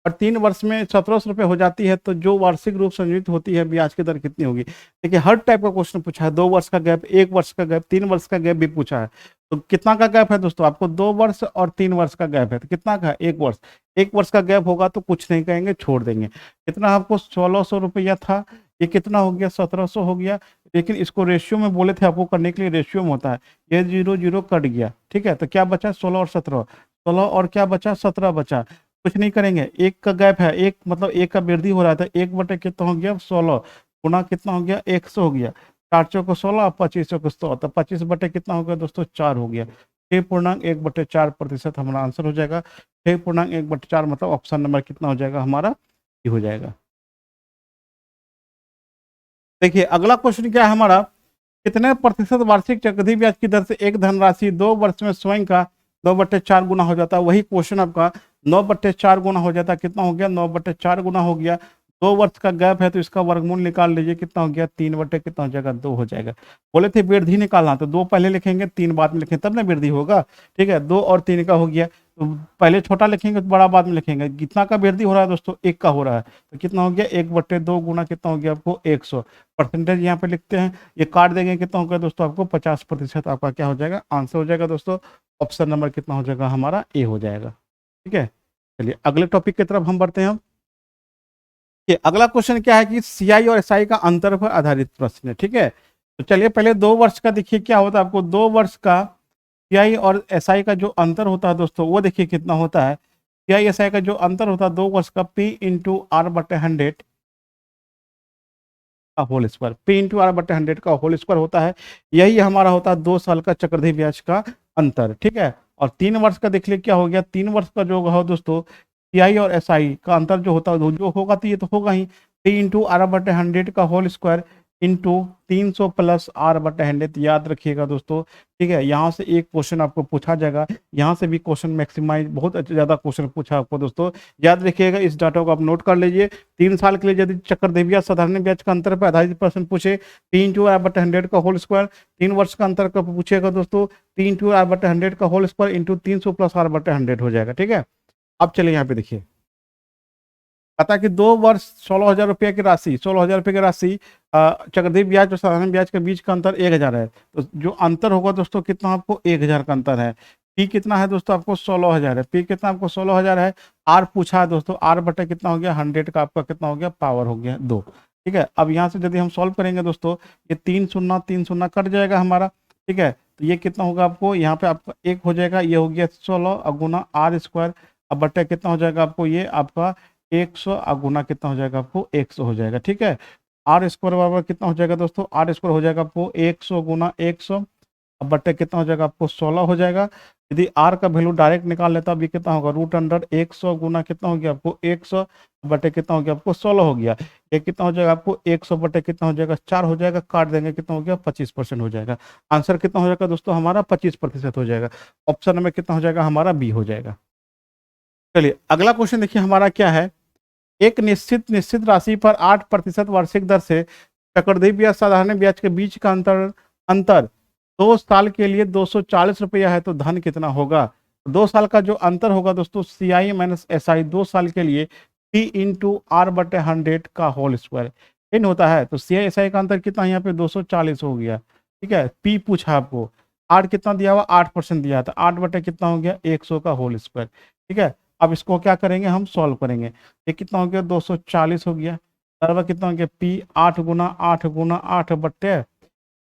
और 3 वर्ष में 1700 रुपये हो जाती है तो जो वार्षिक रूप संयोजित होती है ब्याज की दर कितनी होगी। देखिए हर टाइप का क्वेश्चन पूछा है, 2 वर्ष का गैप, 1 वर्ष का गैप, 3 वर्ष का गैप भी पूछा है। तो कितना का गैप है दोस्तों, आपको 2 वर्ष और 3 वर्ष का गैप है तो कितना का है 1 वर्ष। 1 वर्ष का गैप होगा तो कुछ नहीं कहेंगे, छोड़ देंगे। कितना आपको 1600 रुपया था, ये कितना हो गया 1700 हो गया। लेकिन इसको रेशियो में बोले थे आपको करने के लिए, रेशियो में होता है। ये 0 0 कट गया, ठीक है। तो क्या बचा 16 और 17, 16 और क्या बचा 17 बचा। कुछ नहीं करेंगे, 1 का गैप है, 1 मतलब 1 का वृद्धि हो रहा था, 1 बटे कितना हो गया 16 गुना कितना हो गया 100 हो गया। 4 चौको 16, 25 चौको 100, तो 25 बटे कितना हो गया दोस्तों 4 हो गया। 6.1/4% हमारा आंसर हो जाएगा। 6.1/4 मतलब ऑप्शन नंबर कितना हो जाएगा हमारा, ये हो जाएगा। देखिए अगला क्वेश्चन क्या है हमारा, कितने प्रतिशत वार्षिक चक्रवृद्धि ब्याज की दर से एक धनराशि 2 वर्ष में स्वयं का 9/4 गुना हो जाता है। वही क्वेश्चन आपका 9/4 गुना हो जाता है, कितना हो गया 9/4 गुना हो गया। 2 वर्ष का गैप है तो इसका वर्गमूल निकाल लीजिए, कितना हो गया 3 बटे कितना हो जाएगा 2 हो जाएगा। बोले थे वृद्धि निकालना, तो 2 पहले लिखेंगे 3 बाद में लिखेंगे तब ना वृद्धि होगा। ठीक है, 2 और 3 का हो गया, तो पहले छोटा लिखेंगे तो बड़ा बाद में लिखेंगे। कितना का वृद्धि हो रहा है दोस्तों, 1 का हो रहा है, तो कितना हो गया 1/2 गुना कितना हो गया आपको 100। परसेंटेज यहाँ पे लिखते हैं, ये काट देंगे कितना हो गया दोस्तों आपको 50% आपका क्या हो जाएगा आंसर हो जाएगा दोस्तों। ऑप्शन नंबर कितना हो जाएगा हमारा ए हो जाएगा। ठीक है, चलिए अगले टॉपिक की तरफ हम बढ़ते हैं। कि अगला क्वेश्चन क्या है कि सीआई और एसआई का अंतर पर आधारित प्रश्न है। ठीक है, तो चलिए पहले 2 वर्ष का देखिए क्या होता है आपको। 2 वर्ष का सीआई और एसआई का जो अंतर होता है दोस्तों वो देखिए कितना होता है। सीआई एसआई का जो अंतर होता है 2 वर्ष का P/R/100 का होल स्क्वायर, P/R/100 का होल स्क्वायर होता है। यही हमारा होता है 2 साल का चक्रवृद्धि ब्याज का अंतर। ठीक है, और 3 वर्ष का देख लिया क्या हो गया। 3 वर्ष का जो हो दोस्तों सीआई और एसआई का अंतर जो होता है जो होगा तो ये तो होगा ही P/R/100 का whole square into 300 plus R/100। याद रखिएगा दोस्तों। ठीक है, यहाँ से एक क्वेश्चन आपको पूछा जाएगा, यहाँ से भी क्वेश्चन मैक्सिमाइज बहुत ज्यादा क्वेश्चन पूछा आपको दोस्तों। याद रखिएगा, इस डाटा को आप नोट कर लीजिए। 3 साल के लिए यदि चक्रवृद्धि ब्याज साधारण ब्याज का अंतर पर आधारित प्रश्न पूछे P/R/100 का होल स्क्वायर, 3 वर्ष का अंतर का पूछेगा दोस्तों P/R/100 का whole square into 300 plus R/100 हो जाएगा। ठीक है, अब चलिए यहाँ पे देखिए, पता कि 2 वर्ष 16,000 रुपये की राशि, 16,000 रुपये की राशि चक्रवृद्धि ब्याज और साधारण ब्याज के बीच का अंतर 1,000 है। तो जो अंतर होगा दोस्तों कितना आपको 1,000 का अंतर है। पी कितना है दोस्तों आपको 16,000 है। पी कितना आपको 16,000 है। आर पूछा है दोस्तों, आर बटे कितना हो गया 100 का आपका कितना हो गया पावर हो गया 2। ठीक है, अब यहाँ से यदि हम सॉल्व करेंगे दोस्तों, ये 3 शून्य कट जाएगा हमारा। ठीक है, तो ये कितना होगा आपको यहाँ पे आपका 1 हो जाएगा, ये हो गया 16 गुना आर स्क्वायर, अब बटे कितना हो जाएगा आपको ये आपका 100 गुना कितना हो जाएगा आपको 100 हो जाएगा। ठीक है, आर स्क्वायर बराबर कितना हो जाएगा दोस्तों, आर स्क्वायर हो जाएगा आपको 100 गुना 100, अब बटे कितना हो जाएगा आपको 16 हो जाएगा। यदि आर का वैल्यू डायरेक्ट निकाल लेता अब ये कितना होगा √100 गुना कितना हो गया आपको 100, बटे कितना हो गया आपको 16 हो गया। ये कितना हो जाएगा आपको 100 बटे कितना हो जाएगा 4 हो जाएगा, काट देंगे कितना हो गया 25% हो जाएगा। आंसर कितना हो जाएगा दोस्तों हमारा 25% हो जाएगा। ऑप्शन में कितना हो जाएगा हमारा बी हो जाएगा। चलिए अगला क्वेश्चन देखिए हमारा क्या है, एक निश्चित राशि पर 8% वार्षिक दर से चक्रवृद्धि ब्याज साधारण ब्याज के बीच का अंतर अंतर 2 साल के लिए 240 रुपया है, तो धन कितना होगा। 2 साल का जो अंतर होगा दोस्तों सीआई माइनस एसआई 2 साल के लिए P/R/100 का होल स्क्वायर इन होता है। तो सीआई एसआई का अंतर कितना यहाँ पे 240 हो गया। ठीक है, पी पूछा आपको, आर कितना दिया हुआ 8% दिया था, 8 बटे कितना हो गया 100 का होल स्क्वायर। ठीक है, अब इसको क्या करेंगे हम सॉल्व करेंगे। ये कितना हो गया 240 हो गया, बराबर कितना हो गया पी 8 गुना 8 गुना 8 बट्टे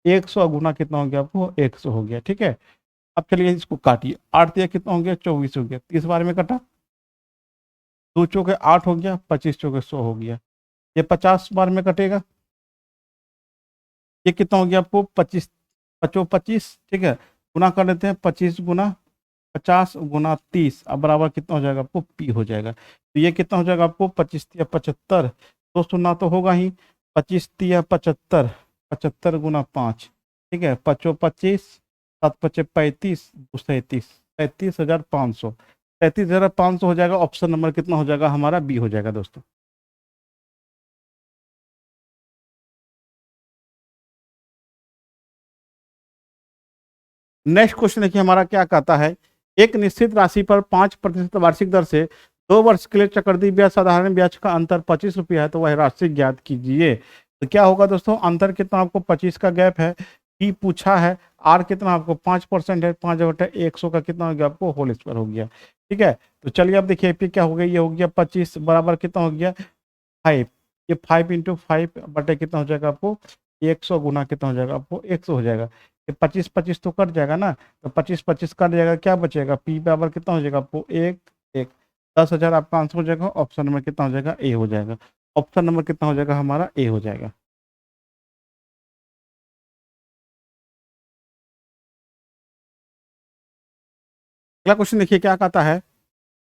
100 गुना कितना हो गया आपको 100 हो गया। ठीक है, अब चलिए इसको काटिए, 8 दिया कितना हो गया 24 हो गया, 30 बार में कटा, 2 चौके 8 हो गया, 25 चौके 100 हो गया, ये 50 बार में कटेगा, ये कितना हो गया आपको 25 पचो 25। ठीक है, गुना कर लेते हैं 25 गुना 50 गुना 30, अब बराबर कितना हो जाएगा आपको पी हो जाएगा। तो ये कितना हो जाएगा आपको 25 या 75, 2 तो होगा ही, 25 या 75, 75 गुना 5। ठीक है, 25 7 पचे 35 37 37,500, 37,500 हो जाएगा। ऑप्शन नंबर कितना हो जाएगा हमारा बी हो जाएगा दोस्तों। नेक्स्ट क्वेश्चन देखिए हमारा क्या कहता है, एक निश्चित राशि पर 5% वार्षिक दर से 2 वर्ष के लिए चक्रवृद्धि ब्याज साधारण ब्याज का अंतर 25 रुपया है, तो वह राशि ज्ञात कीजिए। तो क्या होगा दोस्तों, अंतर कितना आपको 25 का गैप है, पी पूछा है, आर कितना आपको 5% है, 5/100 का कितना हो गया आपको होल स्क्वायर हो गया। ठीक है, तो चलिए अब देखिए पी क्या हो गया, ये हो गया 25 बराबर कितना हो गया 5, ये 5 × 5 बटे कितना हो जाएगा आपको 100 गुना कितना हो जाएगा आपको 100 हो जाएगा। ये 25 तो कट जाएगा ना, तो 25 कट जाएगा, क्या बचेगा पी बराबर कितना हो जाएगा आपको 1 1, 10,000 आपका आंसर हो जाएगा। ऑप्शन नंबर कितना हो जाएगा ए हो जाएगा। ऑप्शन नंबर कितना हो जाएगा हमारा ए हो जाएगा। अगला क्वेश्चन देखिए क्या कहता है,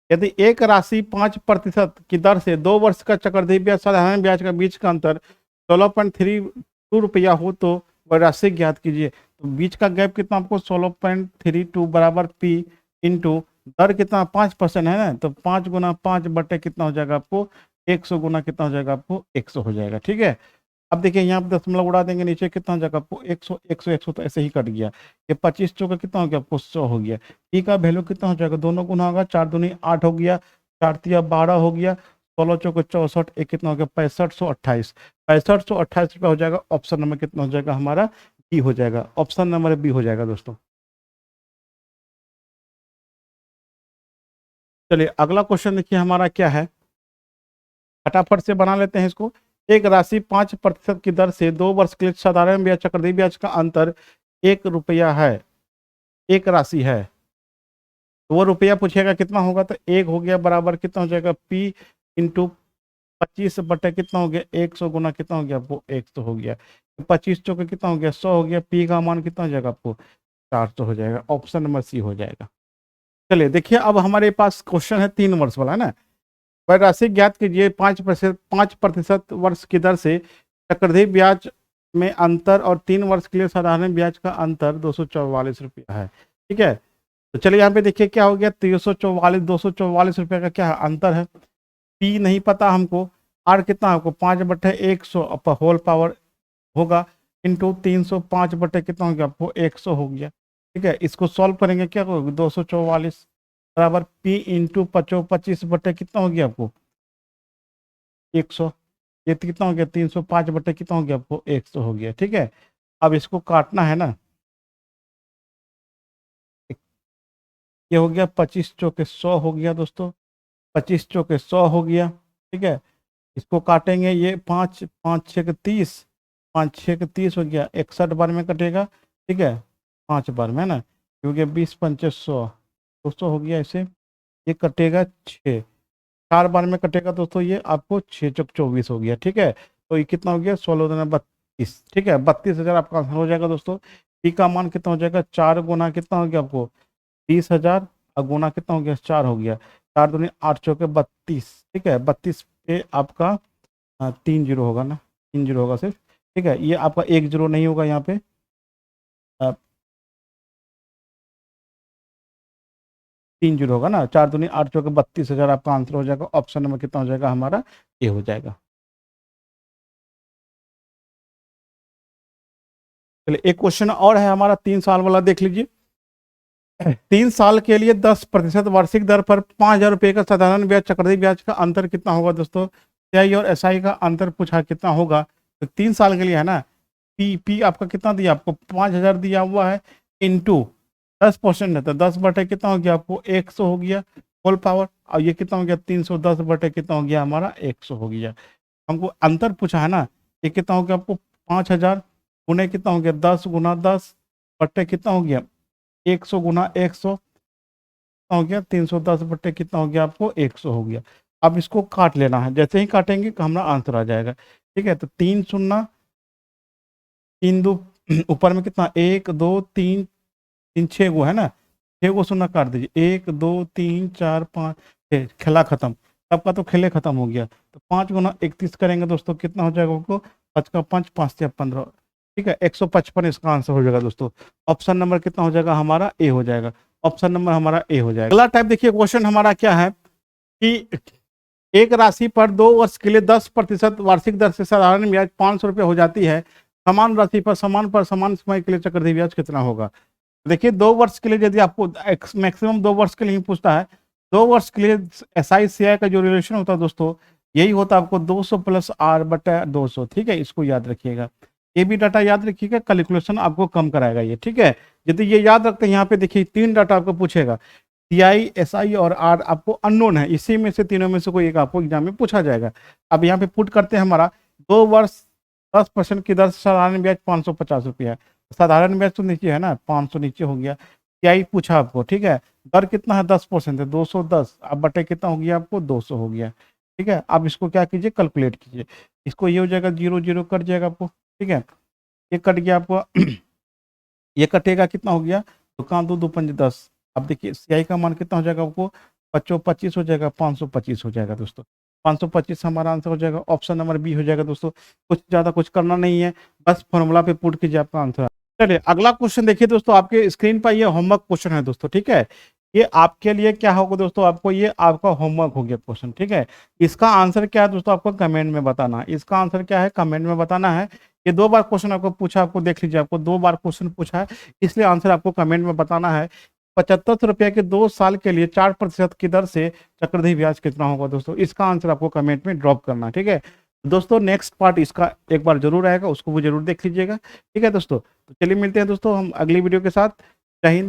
यदि एक राशि 5% की दर से 2 वर्ष का चक्रवृद्धि ब्याज साधारण ब्याज का बीच का अंतर 16.32 रुपया हो तो वह राशि ज्ञात कीजिए। तो बीच का गैप कितना आपको 16.32 बराबर पी इंटू दर कितना 5% है ना, तो 5 गुना 5 बटे कितना हो जाएगा आपको 100 गुना कितना हो जाएगा आपको 100 हो जाएगा। ठीक है, अब देखिए यहाँ पे दशमलव उड़ा देंगे, नीचे कितना हो जाएगा आपको 100 100 100, तो ऐसे ही कट गया। ये 25 चौका कितना हो गया आपको 100 हो गया। ई का वैल्यू कितना हो जाएगा, दोनों गुना होगा, 4 दूनी 8 हो गया, 4 तिया 12 हो गया, 16 चौके 64, एक कितना हो गया 6528, 6528 रुपया हो जाएगा। ऑप्शन नंबर कितना हो जाएगा हमारा बी हो जाएगा, ऑप्शन नंबर बी हो जाएगा दोस्तों। चलिए अगला क्वेश्चन देखिए हमारा क्या है, फटाफट से बना लेते हैं इसको। एक राशि 5% की दर से 2 वर्ष के लिए साधारण ब्याज चक्रवृद्धि ब्याज का अंतर 1 रुपया है, एक राशि है, तो वो रुपया पूछेगा कितना होगा, तो 1 हो गया बराबर कितना हो जाएगा पी इंटू 25 बटे कितना हो गया 100 गुना कितना हो गया आपको 100 हो गया। 25 चौके कितना हो गया 100 हो गया, पी का मान कितना हो जाएगा आपको 400 हो जाएगा, ऑप्शन नंबर सी हो जाएगा। चलिए देखिए अब हमारे पास क्वेश्चन है 3 वर्ष वाला है ना, वह राशि ज्ञात कीजिए 5% वर्ष की दर से चक्रवृद्धि ब्याज में अंतर और 3 वर्ष के लिए साधारण ब्याज का अंतर 244 रुपया है। ठीक है, तो चलिए यहाँ पे देखिए क्या हो गया 344 244 रुपये का क्या है अंतर है, पी नहीं पता हमको, आर कितना हमको 5/100 होल पावर होगा इंटू 305 कितना हो गया आपको 100 हो गया। ठीक है, इसको सॉल्व करेंगे क्या होगा 244 बराबर पी इंटू 25 कितना हो गया आपको 100, ये कितना हो गया 305 कितना हो गया आपको 100 हो गया। ठीक है, अब इसको काटना है ना, ये हो गया 25 चौके 100 हो गया दोस्तों, 25 चौके 100 हो गया। ठीक है, इसको काटेंगे, ये 5 5 6 के 30, 5 6 के 30 हो गया, 61 बार में कटेगा। ठीक है, 5 बार में ना, क्योंकि 20 पंचे 100 200 हो गया, ऐसे ये कटेगा 6 4 बार में कटेगा दोस्तों, ये आपको 6 चौक 24 हो गया। ठीक है, तो ये कितना हो गया 16 दूना 32। ठीक है, 32,000 आपका आंसर हो जाएगा दोस्तों। पी का मान कितना हो जाएगा 4 गुना कितना हो गया आपको 30,000 और गुना कितना हो गया 4 हो गया, 4 दूनी 8 चौके 32। ठीक है, 32 पे आपका 3 जीरो होगा ना, 3 जीरो होगा सिर्फ। ठीक है, ये आपका 1 जीरो नहीं होगा यहाँ पे, 3 जीरो होगा ना, 4 दूनी 8 चौके 32,000 आपका आंसर हो जाएगा। ऑप्शन नंबर कितना हो जाएगा हमारा ए हो जाएगा। चलिए एक क्वेश्चन और है हमारा 3 साल वाला, देख लीजिए। 3 साल के लिए 10% वार्षिक दर पर 5,000 रुपये का साधारण ब्याज चक्रवृद्धि ब्याज का अंतर कितना होगा दोस्तों, सीआई और एसआई का अंतर पूछा कितना होगा। तो 3 साल के लिए है ना, पी आपका कितना दिया आपको 5,000 दिया हुआ है, इंटू 10% है तो 10 बटे कितना हो गया आपको 100 हो गया होल पावर, और ये कितना हो गया 310 बटे कितना हो गया हमारा 100 हो गया। हमको अंतर पूछा है ना, ये कितना हो गया आपको 5,000 गुने कितना हो गया 10 गुना 10 बटे कितना हो गया 100 गुना 100 कितना हो गया 310 बटे कितना हो गया आपको 100 हो गया। अब इसको काट लेना है, जैसे ही काटेंगे हमारा आंसर आ जाएगा। ठीक है, तो 3 शून्य 3 दो ऊपर में कितना 1 2 3 3 6 गो है ना, 6 गो शून्य काट दीजिए 1 2 3 4 5 6, खेला खत्म, सबका तो खेले खत्म हो गया। तो 5 गुना 31 करेंगे दोस्तों कितना हो जाएगा आपको 5 का 5 5 से 15। ठीक है, 155 इसका आंसर हो जाएगा दोस्तों। ऑप्शन नंबर कितना हो जाएगा हमारा ए हो जाएगा, ऑप्शन नंबर हमारा ए हो जाएगा। अगला टाइप देखिए क्वेश्चन हमारा क्या है कि एक राशि पर 2 वर्ष के लिए 10% वार्षिक दर से साधारण ब्याज 500 रुपये हो जाती है, समान राशि पर समान समय के लिए चक्रवृद्धि ब्याज कितना होगा। देखिए 2 वर्ष के लिए यदि आपको मैक्सिमम 2 वर्ष के लिए ही पूछता है, 2 वर्ष के लिए एस आई सी आई का जो रिलेशन होता है दोस्तों, यही होता है आपको 200 प्लस आर बटा 200। ठीक है, इसको याद रखिएगा, ये भी डाटा याद रखिएगा, कैलकुलेशन आपको कम कराएगा ये। ठीक है, यदि ये याद रखते हैं, यहाँ पे देखिए 3 डाटा आपको पूछेगा, सी आई एस आई और आर आपको अननोन है, इसी में से तीनों में से कोई एक आपको एग्जाम में पूछा जाएगा। अब यहाँ पे पुट करते हैं हमारा 2 वर्ष 10% की दर से साधारण ब्याज 550 रुपया है, साधारण ब्याज तो नीचे है ना 500 नीचे हो गया, क्या ही पूछा आपको। ठीक है, दर कितना है 10% है 210, अब बटे कितना हो गया आपको 200 हो गया। ठीक है, अब इसको क्या कीजिए कैलकुलेट कीजिए, इसको ये हो जाएगा 0 0 कट जाएगा आपको। ठीक है, ये कट गया आपको ये कटेगा कितना हो गया, तो काम 2 2 5 10, अब देखिए CI का मान कितना हो जाएगा आपको, 25 हो जाएगा, 525 हो जाएगा दोस्तों। 525 हमारा आंसर हो जाएगा, ऑप्शन नंबर बी हो जाएगा दोस्तों। कुछ ज़्यादा कुछ करना नहीं है, बस फॉर्मूला पे पुट कीजिए, आपका आंसर। चलिए अगला क्वेश्चन देखिए दोस्तों, आपके स्क्रीन पर ये होमवर्क क्वेश्चन है दोस्तों, ठीक है। ये आपके लिए क्या होगा दोस्तों, आपको ये आपका होमवर्क हो गया क्वेश्चन, ठीक है। इसका आंसर क्या है दोस्तों, आपको कमेंट में बताना है। इसका आंसर क्या है, कमेंट में बताना है। ये 2 बार क्वेश्चन आपको पूछा, आपको देख लीजिए, आपको 2 बार क्वेश्चन पूछा है, इसलिए आंसर आपको कमेंट में बताना है। 75 रुपये के 2 साल के लिए 4% की दर से चक्रवृद्धि ब्याज कितना होगा दोस्तों, इसका आंसर आपको कमेंट में ड्रॉप करना है, ठीक है। दोस्तों नेक्स्ट पार्ट इसका एक बार जरूर आएगा, उसको भी जरूर देख लीजिएगा, ठीक है दोस्तों। तो चलिए मिलते हैं दोस्तों हम अगली वीडियो के साथ। जय हिंद।